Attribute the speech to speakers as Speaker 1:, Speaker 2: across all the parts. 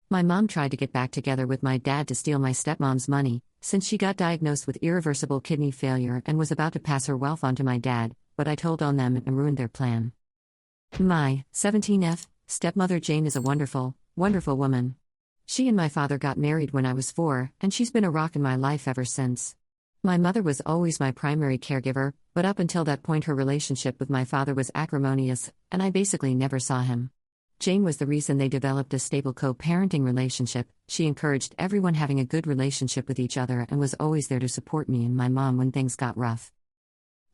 Speaker 1: My mom tried to get back together with my dad to steal my stepmom's money, since she got diagnosed with irreversible kidney failure and was about to pass her wealth on to my dad, but I told on them and ruined their plan. My 17F stepmother Jane is a wonderful, wonderful woman. She and my father got married when I was 4, and she's been a rock in my life ever since. My mother was always my primary caregiver, but up until that point her relationship with my father was acrimonious, and I basically never saw him. Jane was the reason they developed a stable co-parenting relationship. She encouraged everyone having a good relationship with each other and was always there to support me and my mom when things got rough.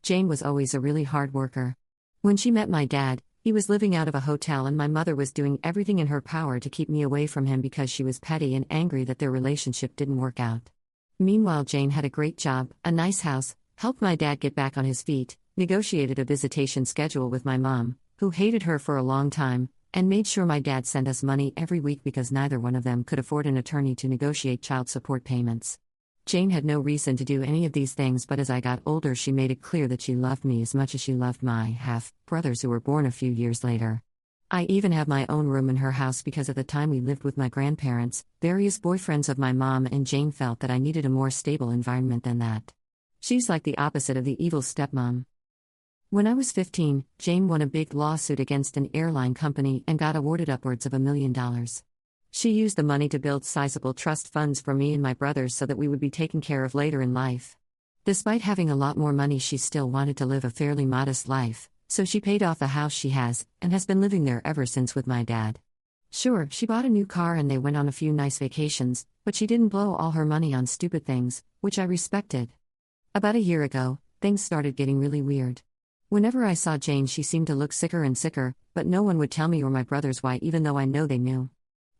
Speaker 1: Jane was always a really hard worker. When she met my dad, he was living out of a hotel and my mother was doing everything in her power to keep me away from him because she was petty and angry that their relationship didn't work out. Meanwhile, Jane had a great job, a nice house, helped my dad get back on his feet, negotiated a visitation schedule with my mom, who hated her for a long time, and made sure my dad sent us money every week because neither one of them could afford an attorney to negotiate child support payments. Jane had no reason to do any of these things, but as I got older she made it clear that she loved me as much as she loved my half-brothers who were born a few years later. I even have my own room in her house because at the time we lived with my grandparents, various boyfriends of my mom, and Jane felt that I needed a more stable environment than that. She's like the opposite of the evil stepmom. When I was 15, Jane won a big lawsuit against an airline company and got awarded upwards of $1 million. She used the money to build sizable trust funds for me and my brothers so that we would be taken care of later in life. Despite having a lot more money, she still wanted to live a fairly modest life, so she paid off the house she has, and has been living there ever since with my dad. Sure, she bought a new car and they went on a few nice vacations, but she didn't blow all her money on stupid things, which I respected. About a year ago, things started getting really weird. Whenever I saw Jane, she seemed to look sicker and sicker, but no one would tell me or my brothers why, even though I know they knew.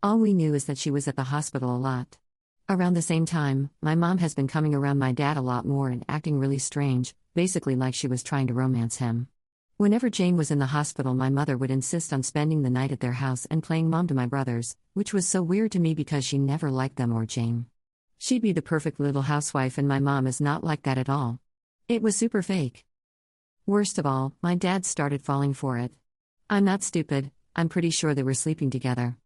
Speaker 1: All we knew is that she was at the hospital a lot. Around the same time, my mom has been coming around my dad a lot more and acting really strange, basically like she was trying to romance him. Whenever Jane was in the hospital, my mother would insist on spending the night at their house and playing mom to my brothers, which was so weird to me because she never liked them or Jane. She'd be the perfect little housewife, and my mom is not like that at all. It was super fake. Worst of all, my dad started falling for it. I'm not stupid, I'm pretty sure they were sleeping together.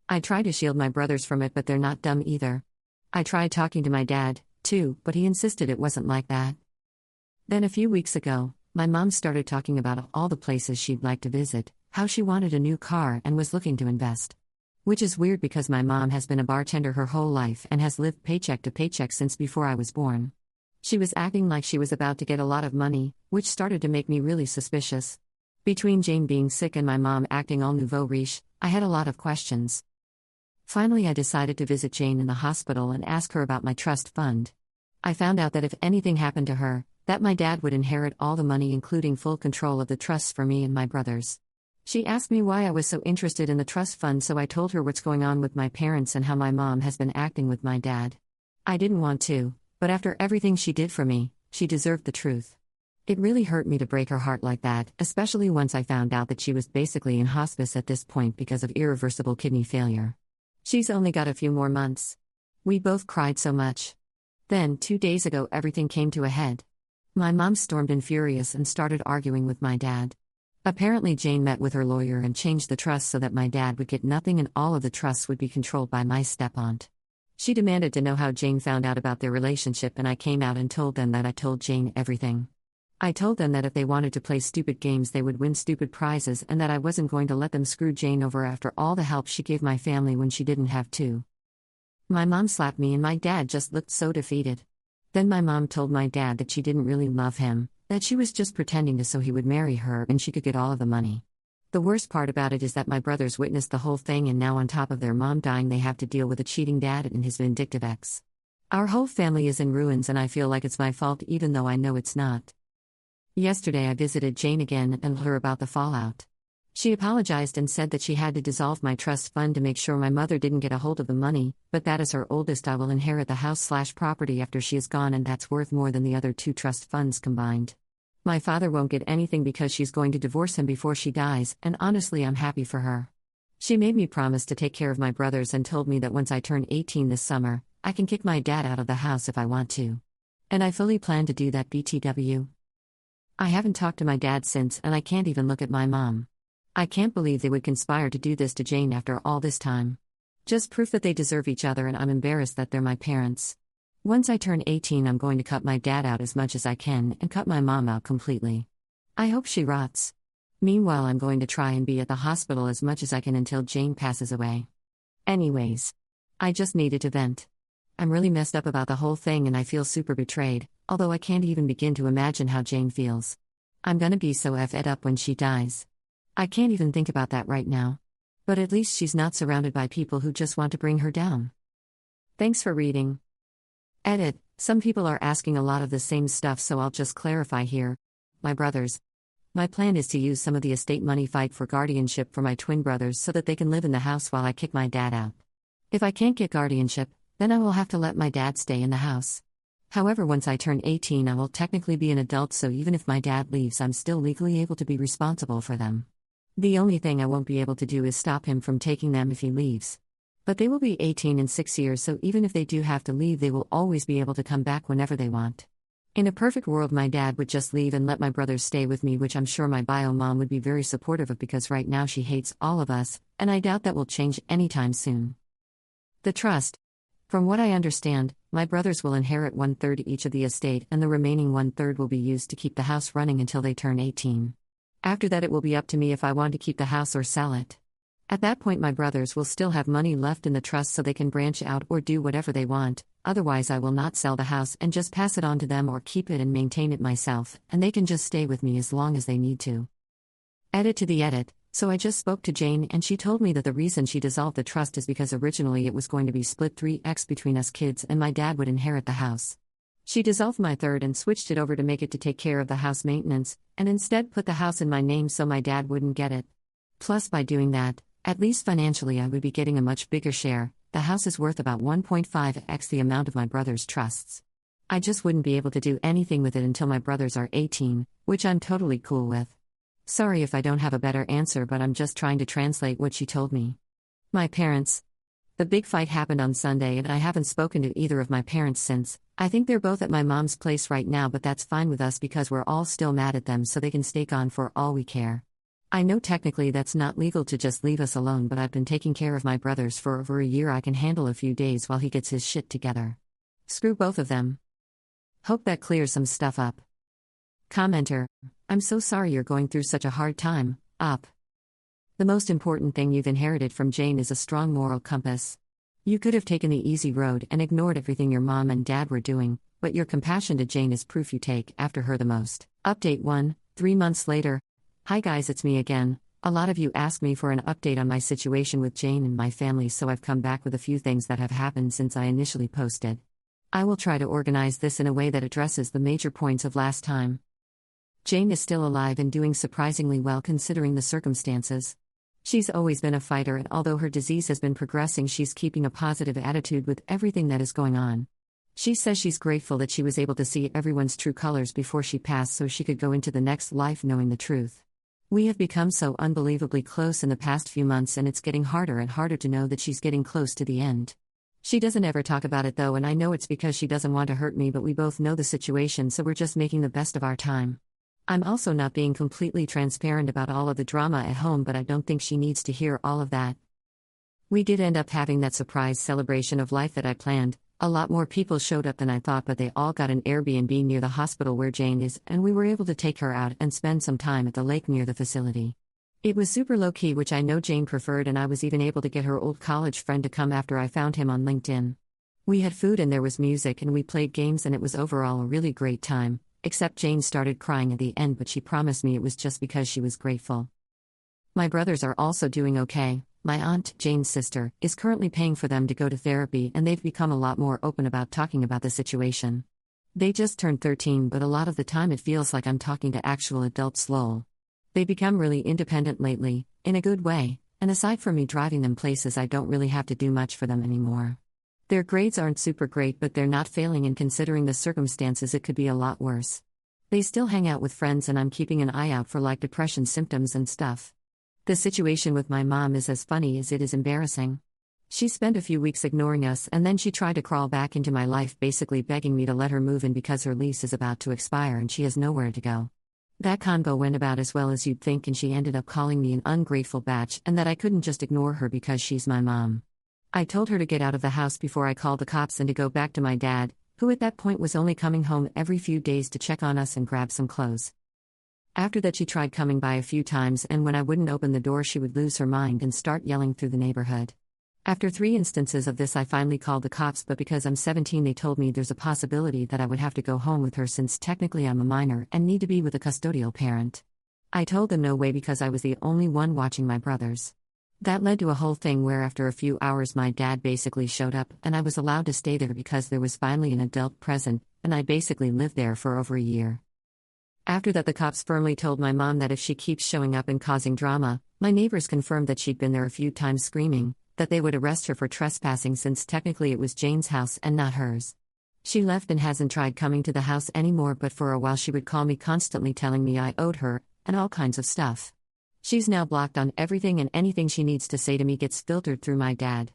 Speaker 1: I tried to shield my brothers from it, but they're not dumb either. I tried talking to my dad, too, but he insisted it wasn't like that. Then a few weeks ago, my mom started talking about all the places she'd like to visit, how she wanted a new car and was looking to invest. Which is weird because my mom has been a bartender her whole life and has lived paycheck to paycheck since before I was born. She was acting like she was about to get a lot of money, which started to make me really suspicious. Between Jane being sick and my mom acting all nouveau riche, I had a lot of questions. Finally, I decided to visit Jane in the hospital and ask her about my trust fund. I found out that if anything happened to her, that my dad would inherit all the money, including full control of the trusts for me and my brothers. She asked me why I was so interested in the trust fund, so I told her what's going on with my parents and how my mom has been acting with my dad. I didn't want to, but after everything she did for me, she deserved the truth. It really hurt me to break her heart like that, especially once I found out that she was basically in hospice at this point because of irreversible kidney failure. She's only got a few more months. We both cried so much. Then, 2 days ago, everything came to a head. My mom stormed in furious and started arguing with my dad. Apparently, Jane met with her lawyer and changed the trust so that my dad would get nothing and all of the trusts would be controlled by my step-aunt. She demanded to know how Jane found out about their relationship, and I came out and told them that I told Jane everything. I told them that if they wanted to play stupid games they would win stupid prizes, and that I wasn't going to let them screw Jane over after all the help she gave my family when she didn't have to. My mom slapped me and my dad just looked so defeated. Then my mom told my dad that she didn't really love him, that she was just pretending to so he would marry her and she could get all of the money. The worst part about it is that my brothers witnessed the whole thing, and now on top of their mom dying they have to deal with a cheating dad and his vindictive ex. Our whole family is in ruins and I feel like it's my fault even though I know it's not. Yesterday I visited Jane again and told her about the fallout. She apologized and said that she had to dissolve my trust fund to make sure my mother didn't get a hold of the money, but that as her oldest I will inherit the house/property after she is gone, and that's worth more than the other 2 trust funds combined. My father won't get anything because she's going to divorce him before she dies, and honestly I'm happy for her. She made me promise to take care of my brothers and told me that once I turn 18 this summer, I can kick my dad out of the house if I want to. And I fully plan to do that, BTW. I haven't talked to my dad since, and I can't even look at my mom. I can't believe they would conspire to do this to Jane after all this time. Just proof that they deserve each other, and I'm embarrassed that they're my parents. Once I turn 18, I'm going to cut my dad out as much as I can and cut my mom out completely. I hope she rots. Meanwhile, I'm going to try and be at the hospital as much as I can until Jane passes away. Anyways, I just needed to vent. I'm really messed up about the whole thing and I feel super betrayed, although I can't even begin to imagine how Jane feels. I'm gonna be so fed up when she dies. I can't even think about that right now. But at least she's not surrounded by people who just want to bring her down. Thanks for reading. Edit. Some people are asking a lot of the same stuff, so I'll just clarify here. My brothers. My plan is to use some of the estate money fight for guardianship for my twin brothers so that they can live in the house while I kick my dad out. If I can't get guardianship, then I will have to let my dad stay in the house. However, once I turn 18, I will technically be an adult, so even if my dad leaves, I'm still legally able to be responsible for them. The only thing I won't be able to do is stop him from taking them if he leaves. But they will be 18 in 6 years, so even if they do have to leave, they will always be able to come back whenever they want. In a perfect world, my dad would just leave and let my brothers stay with me, which I'm sure my bio mom would be very supportive of because right now she hates all of us, and I doubt that will change anytime soon. The trust. From what I understand, my brothers will inherit 1/3 each of the estate, and the remaining 1/3 will be used to keep the house running until they turn 18. After that, it will be up to me if I want to keep the house or sell it. At that point, my brothers will still have money left in the trust so they can branch out or do whatever they want. Otherwise, I will not sell the house and just pass it on to them or keep it and maintain it myself, and they can just stay with me as long as they need to. Edit to the edit. So I just spoke to Jane and she told me that the reason she dissolved the trust is because originally it was going to be split 3x between us kids and my dad would inherit the house. She dissolved my third and switched it over to make it to take care of the house maintenance, and instead put the house in my name so my dad wouldn't get it. Plus, by doing that, at least financially I would be getting a much bigger share. The house is worth about 1.5x the amount of my brother's trusts. I just wouldn't be able to do anything with it until my brothers are 18, which I'm totally cool with. Sorry if I don't have a better answer, but I'm just trying to translate what she told me. My parents. The big fight happened on Sunday and I haven't spoken to either of my parents since. I think they're both at my mom's place right now, but that's fine with us because we're all still mad at them, so they can stay gone for all we care. I know technically that's not legal to just leave us alone, but I've been taking care of my brothers for over a year. I can handle a few days while he gets his shit together. Screw both of them. Hope that clears some stuff up. Commenter. I'm so sorry you're going through such a hard time. Up. The most important thing you've inherited from Jane is a strong moral compass. You could have taken the easy road and ignored everything your mom and dad were doing, but your compassion to Jane is proof you take after her the most. Update 1, 3 months later. Hi guys, it's me again. A lot of you asked me for an update on my situation with Jane and my family, so I've come back with a few things that have happened since I initially posted. I will try to organize this in a way that addresses the major points of last time. Jane is still alive and doing surprisingly well considering the circumstances. She's always been a fighter, and although her disease has been progressing, she's keeping a positive attitude with everything that is going on. She says she's grateful that she was able to see everyone's true colors before she passed so she could go into the next life knowing the truth. We have become so unbelievably close in the past few months, and it's getting harder and harder to know that she's getting close to the end. She doesn't ever talk about it though, and I know it's because she doesn't want to hurt me, but we both know the situation, so we're just making the best of our time. I'm also not being completely transparent about all of the drama at home, but I don't think she needs to hear all of that. We did end up having that surprise celebration of life that I planned. A lot more people showed up than I thought, but they all got an Airbnb near the hospital where Jane is, and we were able to take her out and spend some time at the lake near the facility. It was super low-key, which I know Jane preferred, and I was even able to get her old college friend to come after I found him on LinkedIn. We had food and there was music and we played games, and it was overall a really great time. Except Jane started crying at the end, but she promised me it was just because she was grateful. My brothers are also doing okay. My aunt, Jane's sister, is currently paying for them to go to therapy, and they've become a lot more open about talking about the situation. They just turned 13, but a lot of the time it feels like I'm talking to actual adults. Lol. They become really independent lately, in a good way, and aside from me driving them places, I don't really have to do much for them anymore. Their grades aren't super great, but they're not failing, and considering the circumstances it could be a lot worse. They still hang out with friends, and I'm keeping an eye out for depression symptoms and stuff. The situation with my mom is as funny as it is embarrassing. She spent a few weeks ignoring us, and then she tried to crawl back into my life, basically begging me to let her move in because her lease is about to expire and she has nowhere to go. That convo went about as well as you'd think, and she ended up calling me an ungrateful batch and that I couldn't just ignore her because she's my mom. I told her to get out of the house before I called the cops and to go back to my dad, who at that point was only coming home every few days to check on us and grab some clothes. After that, she tried coming by a few times, and when I wouldn't open the door, she would lose her mind and start yelling through the neighborhood. After 3 instances of this, I finally called the cops, but because I'm 17, they told me there's a possibility that I would have to go home with her since technically I'm a minor and need to be with a custodial parent. I told them no way because I was the only one watching my brothers. That led to a whole thing where after a few hours my dad basically showed up and I was allowed to stay there because there was finally an adult present, and I basically lived there for over a year. After that, the cops firmly told my mom that if she keeps showing up and causing drama, my neighbors confirmed that she'd been there a few times screaming, that they would arrest her for trespassing since technically it was Jane's house and not hers. She left and hasn't tried coming to the house anymore, but for a while she would call me constantly telling me I owed her, and all kinds of stuff. She's now blocked on everything, and anything she needs to say to me gets filtered through my dad.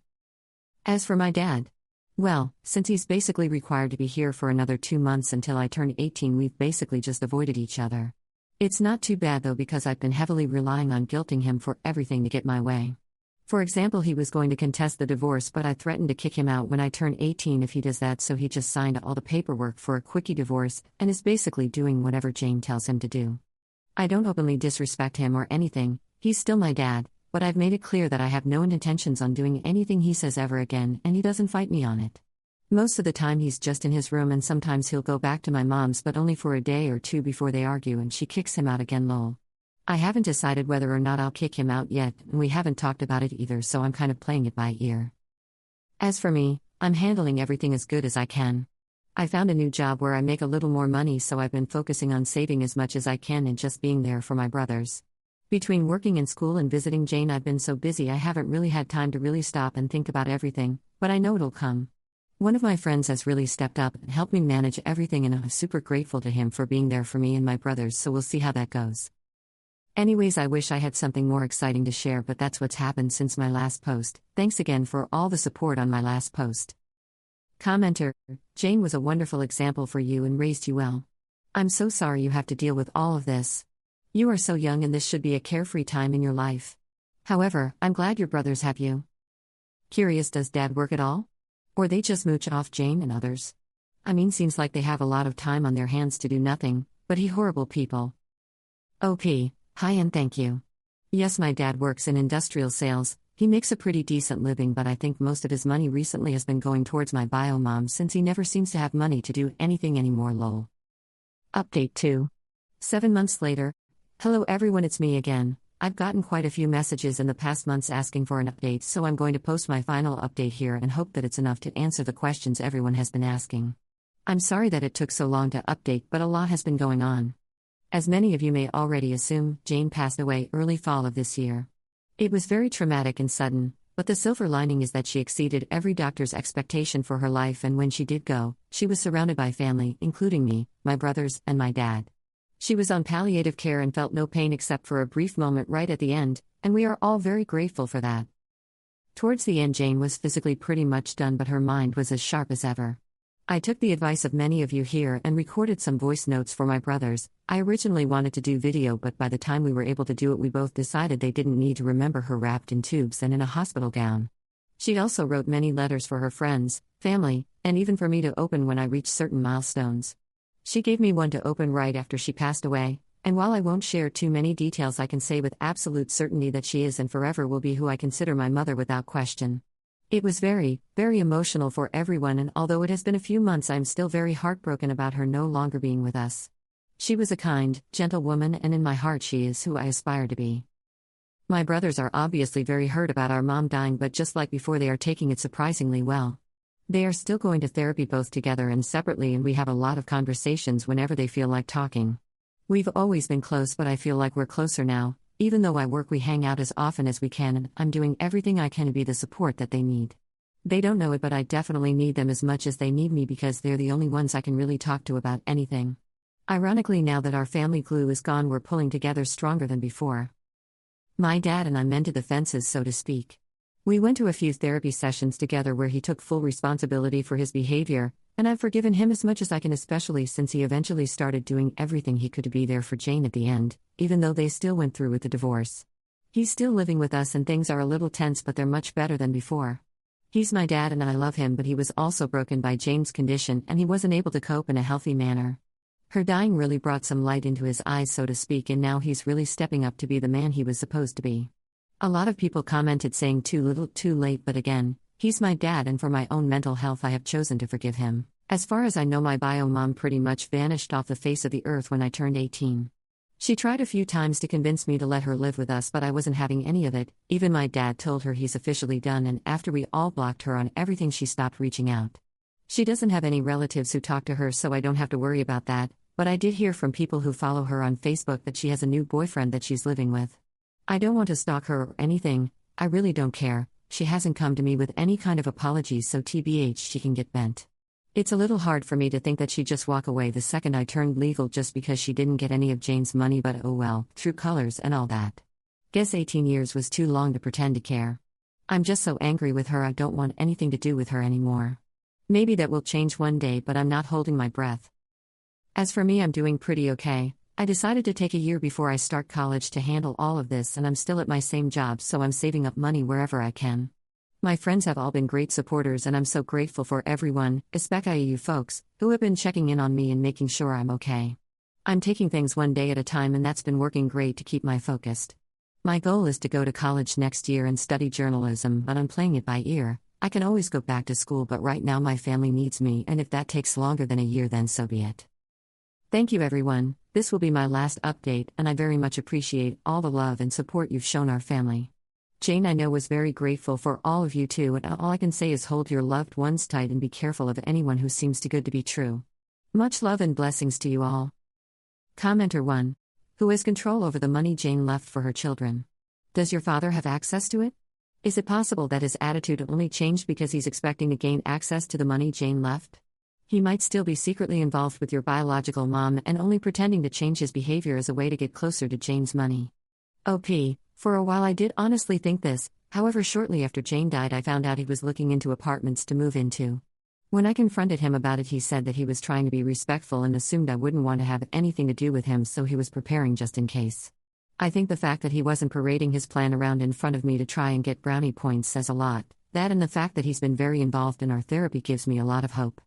Speaker 1: As for my dad, well, since he's basically required to be here for another 2 months until I turn 18, we've basically just avoided each other. It's not too bad though, because I've been heavily relying on guilting him for everything to get my way. For example, he was going to contest the divorce, but I threatened to kick him out when I turn 18 if he does that, so he just signed all the paperwork for a quickie divorce and is basically doing whatever Jane tells him to do. I don't openly disrespect him or anything, he's still my dad, but I've made it clear that I have no intentions on doing anything he says ever again, and he doesn't fight me on it. Most of the time he's just in his room, and sometimes he'll go back to my mom's, but only for a day or two before they argue and she kicks him out again. Lol. I haven't decided whether or not I'll kick him out yet, and we haven't talked about it either, so I'm kind of playing it by ear. As for me, I'm handling everything as good as I can. I found a new job where I make a little more money, so I've been focusing on saving as much as I can and just being there for my brothers. Between working in school and visiting Jane, I've been so busy I haven't really had time to really stop and think about everything, but I know it'll come. One of my friends has really stepped up and helped me manage everything, and I'm super grateful to him for being there for me and my brothers, so we'll see how that goes. Anyways, I wish I had something more exciting to share, but that's what's happened since my last post. Thanks again for all the support on my last post. Commenter: Jane was a wonderful example for you and raised you well. I'm so sorry you have to deal with all of this. You are so young and this should be a carefree time in your life. However, I'm glad your brothers have you. Curious, does dad work at all? Or they just mooch off Jane and others? I mean, seems like they have a lot of time on their hands to do nothing, but he horrible people. OP, hi and thank you. Yes, my dad works in industrial sales. He makes a pretty decent living, but I think most of his money recently has been going towards my bio mom since he never seems to have money to do anything anymore. Lol. Update 2. 7 months later. Hello everyone, it's me again. I've gotten quite a few messages in the past months asking for an update, so I'm going to post my final update here and hope that it's enough to answer the questions everyone has been asking. I'm sorry that it took so long to update, but a lot has been going on. As many of you may already assume, Jane passed away early fall of this year. It was very traumatic and sudden, but the silver lining is that she exceeded every doctor's expectation for her life, and when she did go, she was surrounded by family, including me, my brothers, and my dad. She was on palliative care and felt no pain except for a brief moment right at the end, and we are all very grateful for that. Towards the end, Jane was physically pretty much done, but her mind was as sharp as ever. I took the advice of many of you here and recorded some voice notes for my brothers. I originally wanted to do video, but by the time we were able to do it, we both decided they didn't need to remember her wrapped in tubes and in a hospital gown. She also wrote many letters for her friends, family, and even for me to open when I reached certain milestones. She gave me one to open right after she passed away, and while I won't share too many details, I can say with absolute certainty that she is and forever will be who I consider my mother without question. It was very, very emotional for everyone, and although it has been a few months, I'm still very heartbroken about her no longer being with us. She was a kind, gentle woman, and in my heart she is who I aspire to be. My brothers are obviously very hurt about our mom dying, but just like before, they are taking it surprisingly well. They are still going to therapy both together and separately, and we have a lot of conversations whenever they feel like talking. We've always been close, but I feel like we're closer now. Even though I work, we hang out as often as we can, and I'm doing everything I can to be the support that they need. They don't know it, but I definitely need them as much as they need me, because they're the only ones I can really talk to about anything. Ironically, now that our family glue is gone, we're pulling together stronger than before. My dad and I mended the fences, so to speak. We went to a few therapy sessions together where he took full responsibility for his behavior, and I've forgiven him as much as I can, especially since he eventually started doing everything he could to be there for Jane at the end, even though they still went through with the divorce. He's still living with us and things are a little tense, but they're much better than before. He's my dad and I love him, but he was also broken by Jane's condition and he wasn't able to cope in a healthy manner. Her dying really brought some light into his eyes, so to speak, and now he's really stepping up to be the man he was supposed to be. A lot of people commented saying too little, too late, but again, he's my dad and for my own mental health I have chosen to forgive him. As far as I know, my bio mom pretty much vanished off the face of the earth when I turned 18. She tried a few times to convince me to let her live with us, but I wasn't having any of it. Even my dad told her he's officially done, and after we all blocked her on everything, she stopped reaching out. She doesn't have any relatives who talk to her, so I don't have to worry about that, but I did hear from people who follow her on Facebook that she has a new boyfriend that she's living with. I don't want to stalk her or anything, I really don't care. She hasn't come to me with any kind of apologies, so TBH she can get bent. It's a little hard for me to think that she'd just walk away the second I turned legal just because she didn't get any of Jane's money, but oh well, true colors and all that. Guess 18 years was too long to pretend to care. I'm just so angry with her, I don't want anything to do with her anymore. Maybe that will change one day, but I'm not holding my breath. As for me, I'm doing pretty okay. I decided to take a year before I start college to handle all of this, and I'm still at my same job, so I'm saving up money wherever I can. My friends have all been great supporters, and I'm so grateful for everyone, especially you folks, who have been checking in on me and making sure I'm okay. I'm taking things one day at a time, and that's been working great to keep my focused. My goal is to go to college next year and study journalism, but I'm playing it by ear. I can always go back to school, but right now my family needs me, and if that takes longer than a year, then so be it. Thank you, everyone. This will be my last update, and I very much appreciate all the love and support you've shown our family. Jane, I know, was very grateful for all of you too, and all I can say is hold your loved ones tight and be careful of anyone who seems too good to be true. Much love and blessings to you all. Commenter 1. Who has control over the money Jane left for her children? Does your father have access to it? Is it possible that his attitude only changed because he's expecting to gain access to the money Jane left? He might still be secretly involved with your biological mom and only pretending to change his behavior as a way to get closer to Jane's money. OP. For a while I did honestly think this, however shortly after Jane died I found out he was looking into apartments to move into. When I confronted him about it, he said that he was trying to be respectful and assumed I wouldn't want to have anything to do with him, so he was preparing just in case. I think the fact that he wasn't parading his plan around in front of me to try and get brownie points says a lot. That and the fact that he's been very involved in our therapy gives me a lot of hope.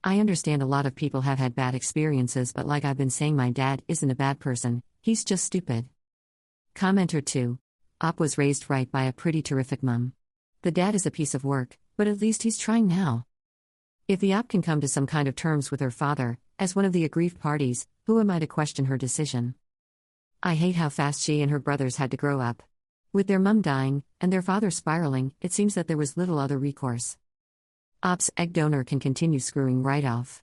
Speaker 1: I understand a lot of people have had bad experiences, but like I've been saying, my dad isn't a bad person, he's just stupid. Commenter 2. Op was raised right by a pretty terrific mum. The dad is a piece of work, but at least he's trying now. If the op can come to some kind of terms with her father, as one of the aggrieved parties, who am I to question her decision? I hate how fast she and her brothers had to grow up. With their mum dying, and their father spiraling, it seems that there was little other recourse. Op's egg donor can continue screwing right off.